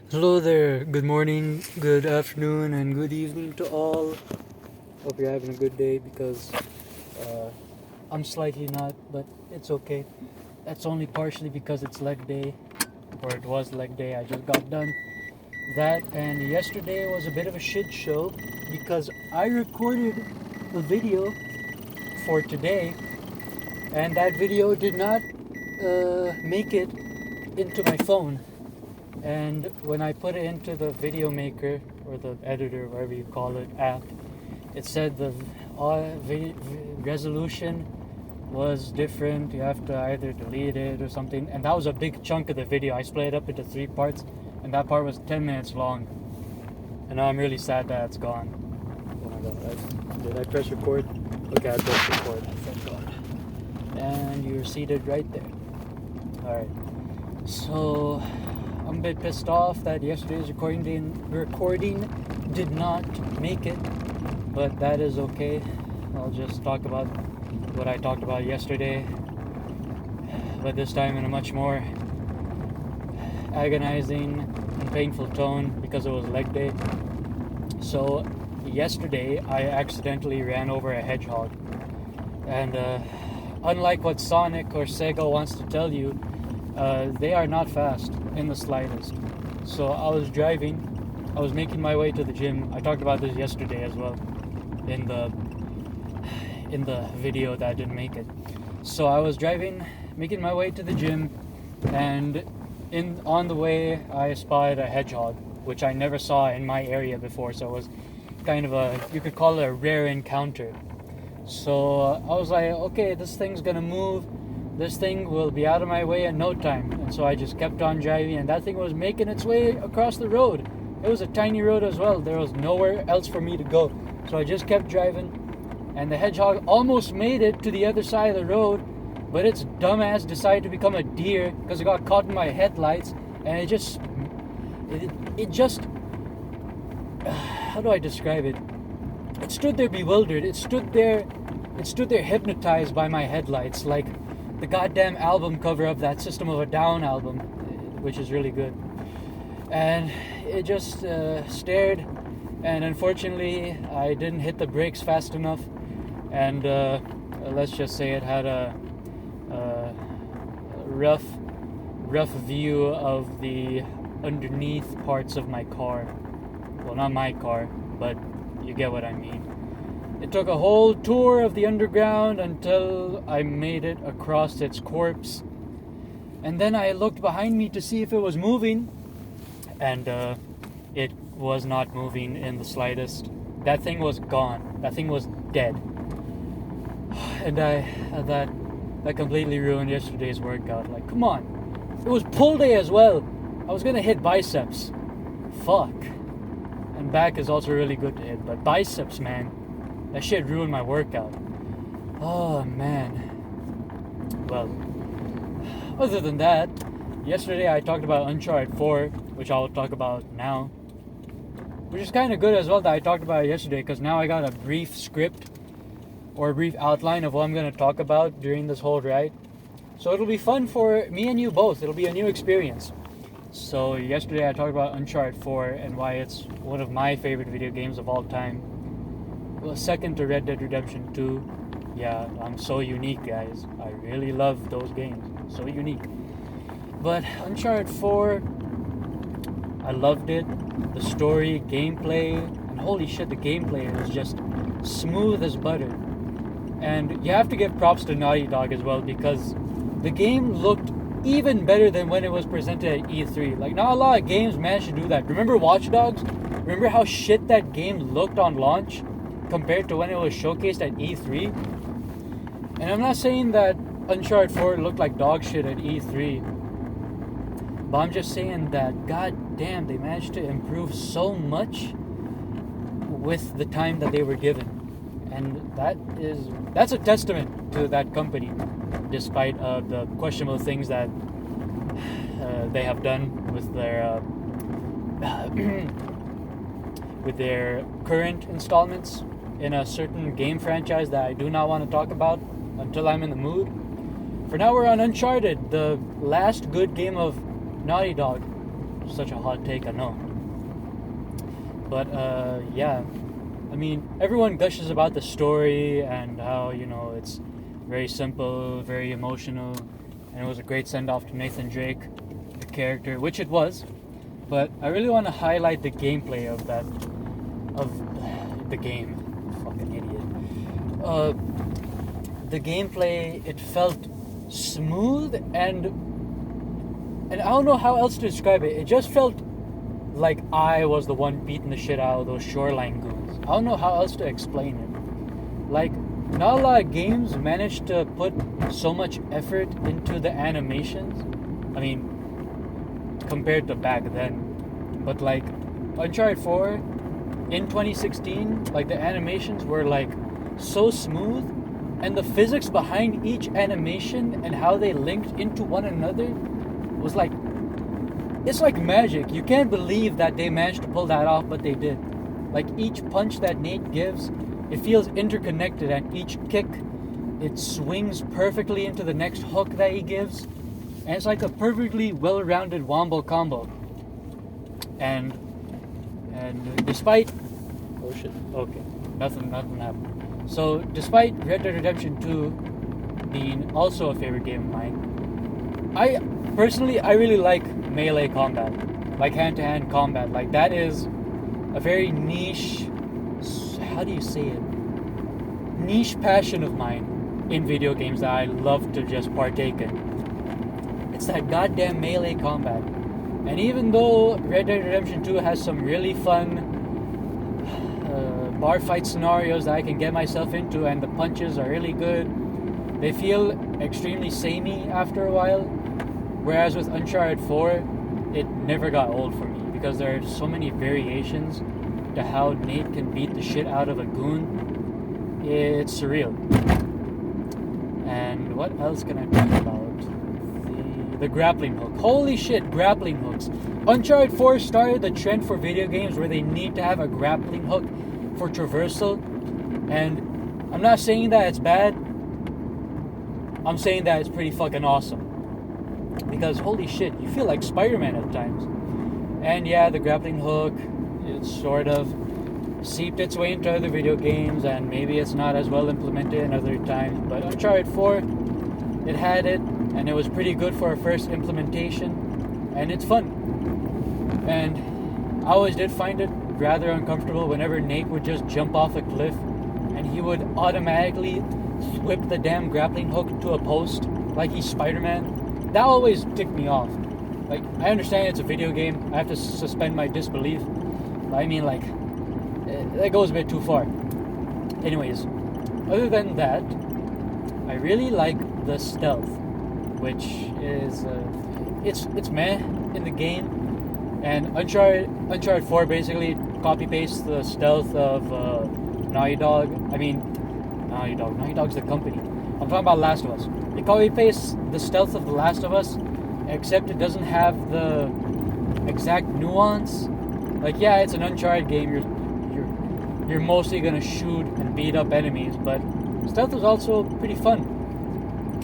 Hello there, good morning, good afternoon, and good evening to all. Hope you're having a good day because uh, I'm slightly not, but it's okay. That's only partially because it's leg day, or it was leg day. I just got done that, and yesterday was a bit of a shit show because I recorded a video for today, and that video did not make it into my phone. And when I put it into the video maker or the editor, whatever you call it, app, it said the resolution was different. You have to either delete it or something. And that was a big chunk of the video. I split it up into 3 parts, and that part was 10 minutes long. And now I'm really sad that it's gone. Oh my god, did I press record? Okay, I pressed record. Thank god. And you're seated right there. Alright. So I'm a bit pissed off that yesterday's recording did not make it, but that is okay. I'll just talk about what I talked about yesterday, but this time in a much more agonizing and painful tone because it was leg day. So yesterday I accidentally ran over a hedgehog, and unlike what Sonic or Sega wants to tell you, they are not fast in the slightest. So I was driving, I was making my way to the gym. I talked about this yesterday as well in the video that didn't make it. So I was driving, making my way to the gym, and on the way I spotted a hedgehog, which I never saw in my area before. So it was kind of you could call it a rare encounter. So I was like, okay, this thing's gonna move. This thing will be out of my way in no time. And so I just kept on driving, and that thing was making its way across the road. It was a tiny road as well. There was nowhere else for me to go. So I just kept driving, and the hedgehog almost made it to the other side of the road, but its dumbass decided to become a deer because it got caught in my headlights, and it just how do I describe it? It stood there bewildered. It stood there hypnotized by my headlights, like the goddamn album cover of that System of a Down album, which is really good. And it just stared, and unfortunately I didn't hit the brakes fast enough, and let's just say it had a rough view of the underneath parts of my car. Well, not my car, but you get what I mean. It took a whole tour of the underground until I made it across its corpse. And then I looked behind me to see if it was moving, and it was not moving in the slightest. That thing was gone. That thing was dead. And that completely ruined yesterday's workout. Like, come on. It was pull day as well. I was gonna hit biceps. Fuck. And back is also really good to hit, but biceps, man. That shit ruined my workout. Oh, man. Well, other than that, yesterday I talked about Uncharted 4, which I'll talk about now. Which is kind of good as well that I talked about it yesterday, because now I got a brief script or a brief outline of what I'm going to talk about during this whole ride. So it'll be fun for me and you both. It'll be a new experience. So yesterday I talked about Uncharted 4 and why it's one of my favorite video games of all time. Well, second to Red Dead Redemption 2. Yeah, I'm so unique, guys. I really love those games. So unique. But Uncharted 4, I loved it. The story, gameplay, and holy shit, the gameplay was just smooth as butter. And you have to give props to Naughty Dog as well, because the game looked even better than when it was presented at E3. Like, not a lot of games managed to do that. Remember Watch Dogs? Remember how shit that game looked on launch compared to when it was showcased at E3? And I'm not saying that Uncharted 4 looked like dog shit at E3, but I'm just saying that, god damn, they managed to improve so much with the time that they were given. And that's a testament to that company, despite the questionable things that they have done with their current installments in a certain game franchise that I do not want to talk about until I'm in the mood. For now, we're on Uncharted, the last good game of Naughty Dog. such a hot take, I know. But yeah, I mean, everyone gushes about the story and how, you know, it's very simple, very emotional, and it was a great send-off to Nathan Drake, the character, which it was. But I really want to highlight the gameplay of the game. Fucking idiot. The gameplay, it felt smooth and I don't know how else to describe it. It just felt like I was the one beating the shit out of those shoreline goons. I don't know how else to explain it. Like, not a lot of games manage to put so much effort into the animations. I mean, compared to back then. But like, Uncharted 4 in 2016, like the animations were like so smooth, and the physics behind each animation and how they linked into one another was like, it's like magic. You can't believe that they managed to pull that off, but they did. Like, each punch that Nate gives, it feels interconnected, and each kick, it swings perfectly into the next hook that he gives, and it's like a perfectly well-rounded wombo combo. And despite, oh shit, okay, nothing happened. So despite Red Dead Redemption 2 being also a favorite game of mine, I personally really like melee combat, like hand-to-hand combat. Like, that is a very niche, how do you say it, niche passion of mine in video games that I love to just partake in. It's that goddamn melee combat. And even though Red Dead Redemption 2 has some really fun bar fight scenarios that I can get myself into, and the punches are really good, they feel extremely samey after a while. Whereas with Uncharted 4, it never got old for me, because there are so many variations to how Nate can beat the shit out of a goon. It's surreal. And what else can I talk about? The grappling hook. Holy shit, grappling hooks. Uncharted 4 started the trend for video games where they need to have a grappling hook for traversal. And I'm not saying that it's bad. I'm saying that it's pretty fucking awesome. Because holy shit, you feel like Spider-Man at times. And yeah, the grappling hook, it's sort of seeped its way into other video games, and maybe it's not as well implemented in other times. But Uncharted 4, it had it, and it was pretty good for a first implementation, and it's fun. And I always did find it rather uncomfortable whenever Nate would just jump off a cliff and he would automatically whip the damn grappling hook to a post like he's Spider-Man. That always ticked me off. Like, I understand it's a video game, I have to suspend my disbelief, but I mean, like, that goes a bit too far. Anyways, other than that, I really like the stealth, which is it's meh in the game. And Uncharted 4 basically copy pastes the stealth of Naughty Dog. Naughty Dog's the company. I'm talking about Last of Us. It copy pastes the stealth of The Last of Us, except it doesn't have the exact nuance. Like, yeah, it's an Uncharted game. You're mostly gonna shoot and beat up enemies, but stealth is also pretty fun.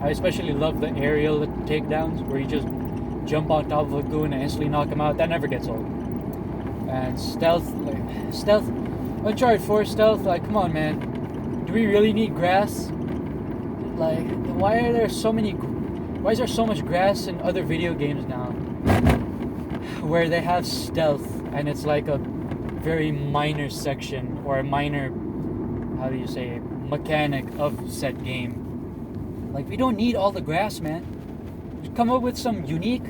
I especially love the aerial takedowns where you just jump on top of a goon and instantly knock him out. That never gets old. And stealth, Uncharted 4 stealth, like, come on, man. Do we really need grass? Like, why is there so much grass in other video games now where they have stealth and it's like a very minor section or a minor, mechanic of said game? Like, we don't need all the grass, man. Just come up with some unique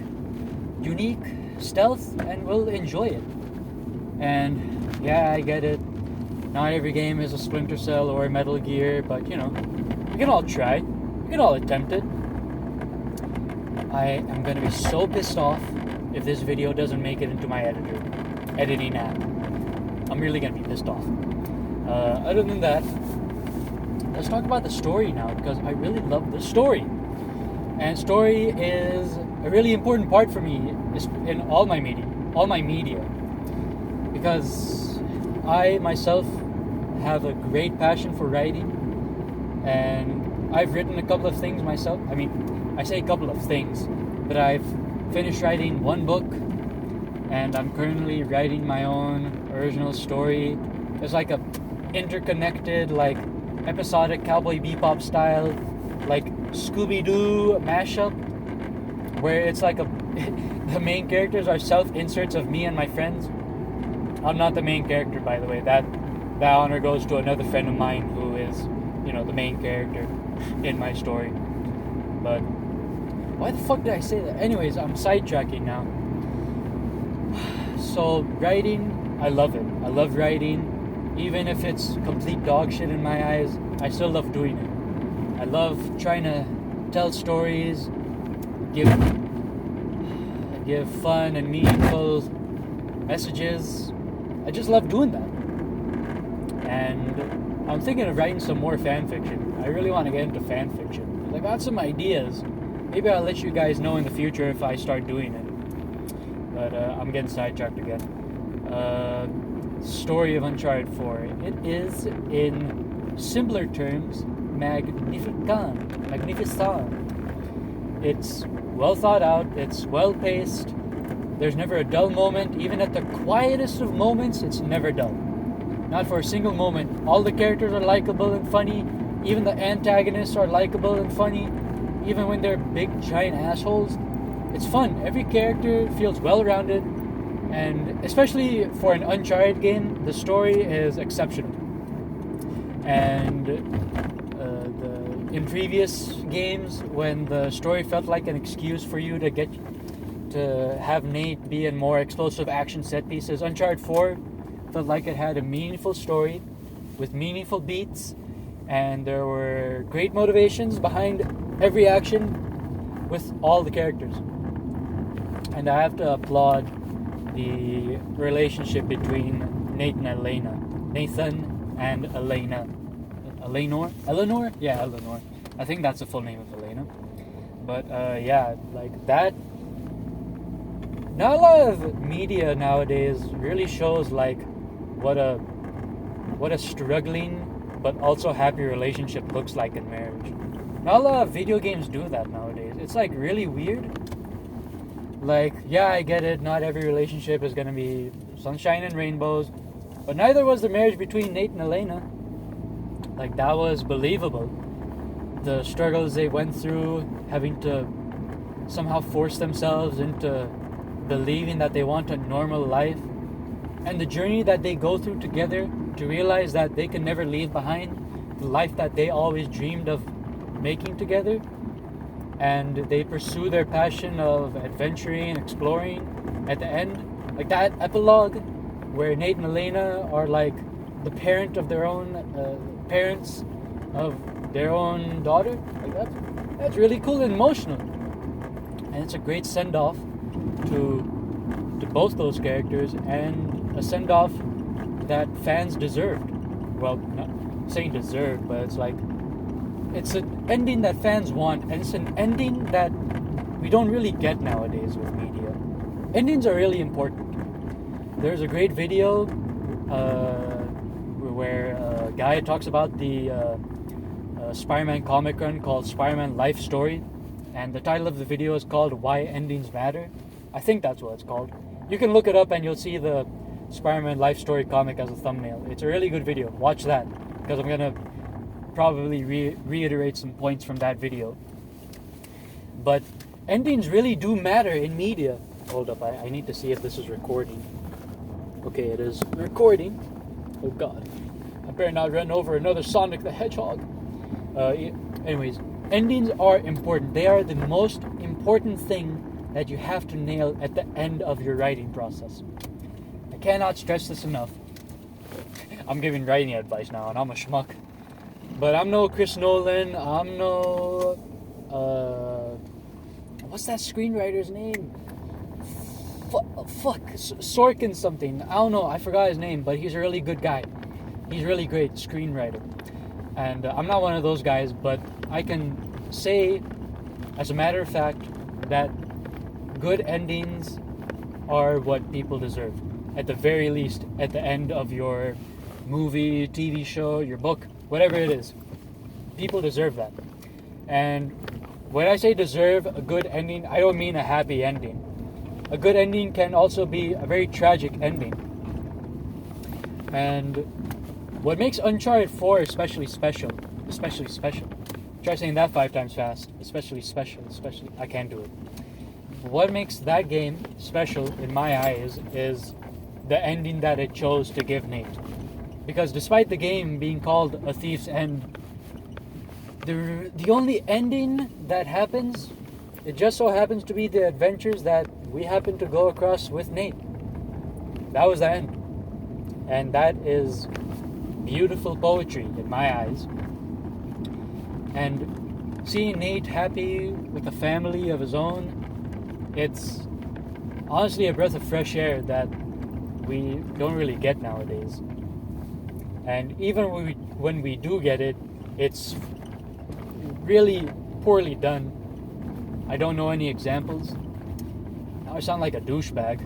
stealth and we'll enjoy it. And yeah, I get it. Not every game is a Splinter Cell or a Metal Gear, but you know, we can all try. We can all attempt it. I am gonna be so pissed off if this video doesn't make it into my editing app. I'm really gonna be pissed off. Other than that, let's talk about the story now, because I really love the story. And story is a really important part for me in all my media. Because I myself have a great passion for writing, and I've written a couple of things myself. I say a couple of things, but I've finished writing one book, and I'm currently writing my own original story. It's like a interconnected, like episodic Cowboy Bebop style, like Scooby-Doo mashup, where it's like the main characters are self-inserts of me and my friends. I'm not the main character, by the way. That honor goes to another friend of mine who is, the main character in my story. But why the fuck did I say that? Anyways, I'm sidetracking now. So writing, I love it. I love writing, even if it's complete dog shit in my eyes. I still love doing it. I love trying to tell stories, give fun and meaningful messages. I just love doing that. And I'm thinking of writing some more fan fiction. I really want to get into fan fiction. I've got some ideas. Maybe I'll let you guys know in the future if I start doing it. But I'm getting sidetracked again. Story of Uncharted 4. It is, in simpler terms, magnificent. It's well thought out. It's well paced. There's never a dull moment. Even at the quietest of moments, it's never dull. Not for a single moment. All the characters are likable and funny. Even the antagonists are likable and funny. Even when they're big, giant assholes. It's fun. Every character feels well-rounded. And especially for an Uncharted game, the story is exceptional. And in previous games, when the story felt like an excuse for you to have Nate be in more explosive action set pieces, Uncharted 4 felt like it had a meaningful story with meaningful beats, and there were great motivations behind every action with all the characters. And I have to applaud the relationship between Nathan and Elena. Eleanor? Yeah, Eleanor. I think that's the full name of Elena. But yeah, like that. Not a lot of media nowadays really shows like what a struggling but also happy relationship looks like in marriage. Not a lot of video games do that nowadays. It's like really weird. Like, yeah, I get it. Not every relationship is gonna be sunshine and rainbows, but neither was the marriage between Nate and Elena. Like, that was believable. The struggles they went through, having to somehow force themselves into believing that they want a normal life, and the journey that they go through together to realize that they can never leave behind the life that they always dreamed of making together, and they pursue their passion of adventuring and exploring at the end. Like that epilogue where Nate and Elena are like the parent of their own parents of their own daughter. Like that's really cool and emotional, and it's a great send-off to both those characters, and a send-off that fans deserved. Well, not saying deserved, but it's like it's an ending that fans want, and it's an ending that we don't really get nowadays with media. Endings are really important. There's a great video where a guy talks about the Spider-Man comic run called Spider-Man Life Story, and the title of the video is called Why Endings Matter. I think that's what it's called. You can look it up and you'll see the Spider-Man Life Story comic as a thumbnail. It's a really good video. Watch that, because I'm gonna probably reiterate some points from that video. But endings really do matter in media. Hold up, I need to see if this is recording. Okay, it is recording. Oh god, I better not run over another Sonic the Hedgehog. Anyways, endings are important. They are the most important thing that you have to nail at the end of your writing process. I cannot stress this enough. I'm giving writing advice now, and I'm a schmuck. But I'm no Chris Nolan. I'm no... what's that screenwriter's name? Sorkin something. I don't know. I forgot his name, but he's a really good guy. He's a really great screenwriter. And I'm not one of those guys, but I can say, as a matter of fact, that good endings are what people deserve. At the very least, at the end of your movie, TV show, your book, whatever it is. People deserve that. And when I say deserve a good ending, I don't mean a happy ending. a good ending can also be a very tragic ending. And what makes Uncharted 4 especially special, try saying that 5 times fast, especially, I can't do it. What makes that game special in my eyes is the ending that it chose to give Nate. Because despite the game being called A Thief's End, the only ending that happens, it just so happens to be the adventures that we happen to go across with Nate. That was the end. And that is beautiful poetry in my eyes. And seeing Nate happy with a family of his own, it's honestly a breath of fresh air that we don't really get nowadays. And even when we do get it, it's really poorly done. I don't know any examples. Now I sound like a douchebag.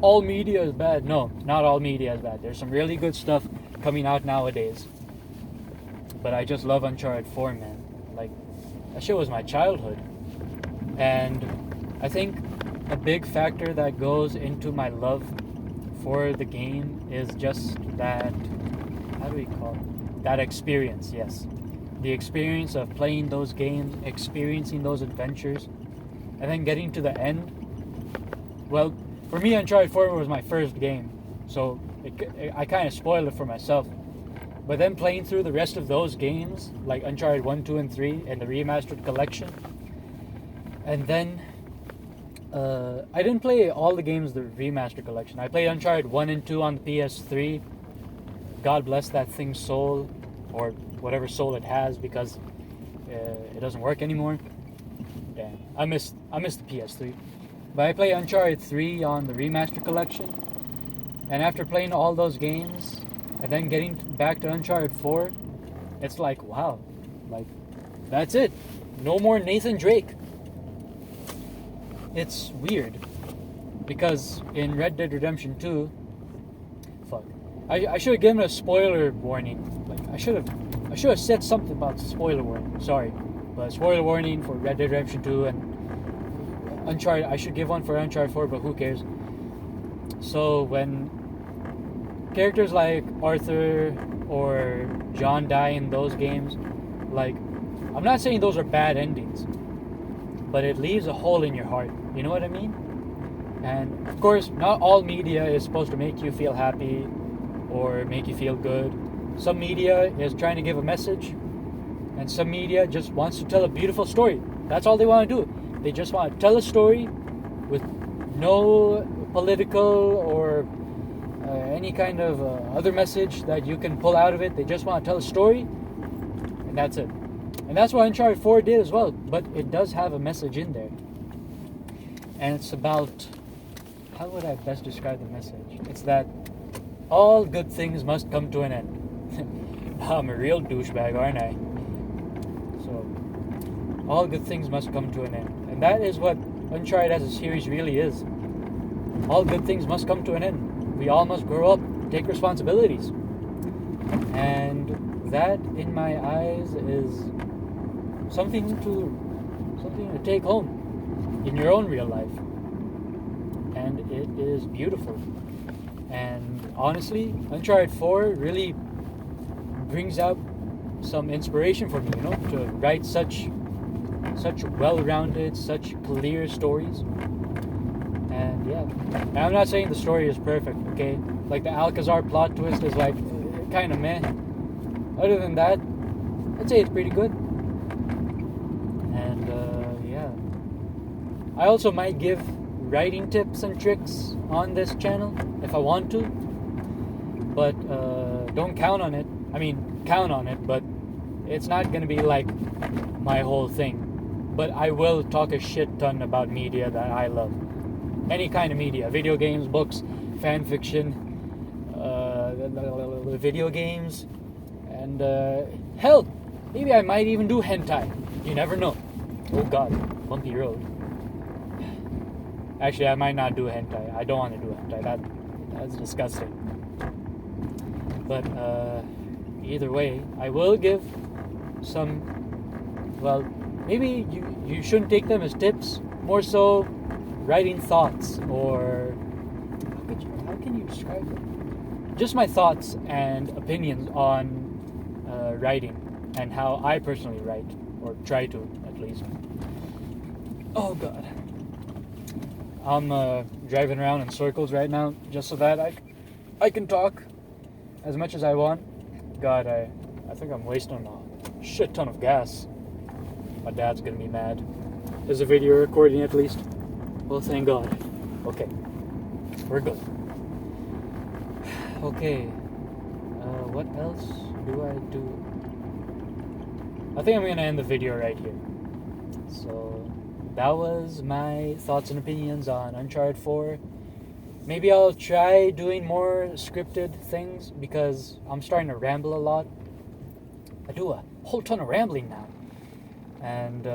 All media is bad. No, not all media is bad. There's some really good stuff coming out nowadays. But I just love Uncharted 4, man. Like, that shit was my childhood. And I think a big factor that goes into my love for the game is just that, how do we call it? That experience, yes. The experience of playing those games, experiencing those adventures, and then getting to the end. Well, for me, Uncharted 4 was my first game, so I kind of spoiled it for myself. But then playing through the rest of those games, like Uncharted 1, 2, and 3, and the remastered collection, and then I didn't play all the games the remastered collection. I played Uncharted 1 and 2 on the PS3. God bless that thing's soul, or whatever soul it has, because it doesn't work anymore. Damn, I miss the PS3. But I played Uncharted 3 on the remastered collection, and after playing all those games and then getting back to Uncharted 4, it's like, wow, like, that's it. No more Nathan Drake. It's weird, because in Red Dead Redemption 2, I should have given a spoiler warning. Like, I should have said something about spoiler warning. Sorry, but spoiler warning for Red Dead Redemption 2 and Uncharted. I should give one for Uncharted 4, but who cares? So when characters like Arthur or John die in those games, like, I'm not saying those are bad endings, but it leaves a hole in your heart. You know what I mean? And of course, not all media is supposed to make you feel happy or make you feel good. Some media is trying to give a message, and some media just wants to tell a beautiful story. That's all they want to do. They just want to tell a story with no political or any kind of other message that you can pull out of it. They just want to tell a story, and that's it. And that's what Uncharted 4 did as well, but it does have a message in there. And it's about, how would I best describe the message? It's that all good things must come to an end. I'm a real douchebag, aren't I? So, all good things must come to an end. And that is what Uncharted as a series really is. All good things must come to an end. We all must grow up, take responsibilities. And that, in my eyes, is something to take home in your own real life. And it is beautiful. And honestly, Uncharted 4 really brings out some inspiration for me, you know, to write such well-rounded, such clear stories. And yeah, and I'm not saying the story is perfect, okay? Like the Alcazar plot twist is like kind of meh. Other than that, I'd say it's pretty good. And yeah, I also might give writing tips and tricks on this channel if I want to, but don't count on it. I mean, count on it, but it's not gonna be like my whole thing. But I will talk a shit ton about media that I love. Any kind of media, video games, books, fan fiction, video games, and hell, maybe I might even do hentai. You never know. Oh god, bumpy road. Actually, I might not do hentai. I don't want to do hentai. That's disgusting. But either way, I will give some, well, maybe you shouldn't take them as tips. More so, writing thoughts, or how can you describe it? Just my thoughts and opinions on writing and how I personally write, or try to at least. Oh God, I'm driving around in circles right now just so that I can talk as much as I want. God, I think I'm wasting a shit ton of gas. My dad's gonna be mad. Is the video recording at least? Well, thank God. Okay, we're good. Okay, what else do I do? I think I'm gonna end the video right here. So that was my thoughts and opinions on Uncharted 4. Maybe I'll try doing more scripted things because I'm starting to ramble a lot. I do a whole ton of rambling now. And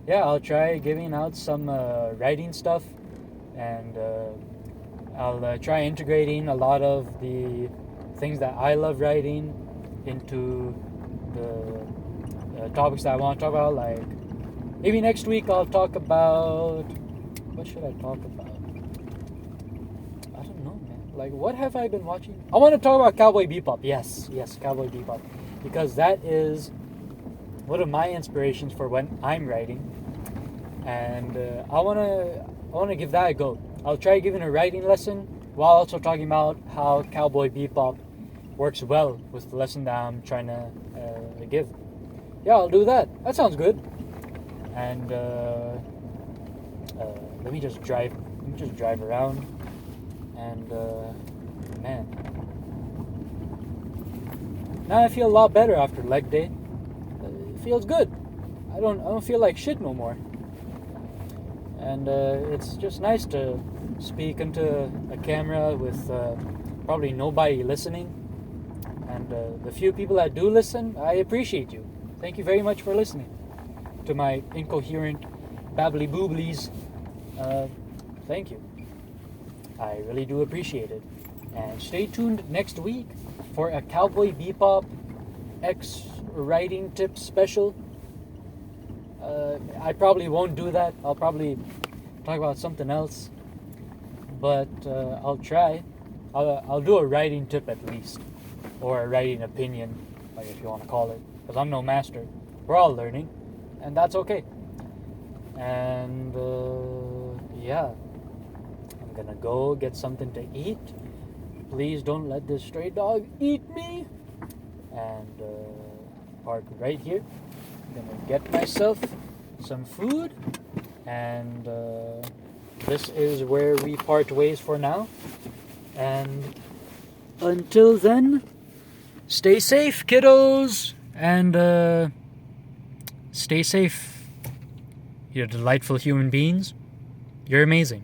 yeah, I'll try giving out some writing stuff, and I'll try integrating a lot of the things that I love writing into the topics that I want to talk about. Like, maybe next week I'll talk about... What should I talk about? I don't know, man. Like, what have I been watching? I want to talk about Cowboy Bebop. Yes, Cowboy Bebop. Because that is one of my inspirations for when I'm writing. And I want to give that a go. I'll try giving a writing lesson while also talking about how Cowboy Bebop works well with the lesson that I'm trying to give. Yeah, I'll do that. That sounds good. And let me just drive around. And man, now I feel a lot better after leg day. It feels good. I don't feel like shit no more. And it's just nice to speak into a camera with probably nobody listening. And the few people that do listen, I appreciate you. Thank you very much for listening to my incoherent babbly booblies. Thank you. I really do appreciate it. And stay tuned next week for a Cowboy Bebop X writing tips special. I probably won't do that. I'll probably talk about something else. But I'll try. I'll do a writing tip at least. Or a writing opinion, like if you want to call it. Because I'm no master. We're all learning. And that's okay. And yeah. I'm gonna go get something to eat. Please don't let this stray dog eat me. And park right here. I'm gonna get myself some food. And this is where we part ways for now. And until then, stay safe, kiddos. And stay safe. You're delightful human beings. You're amazing.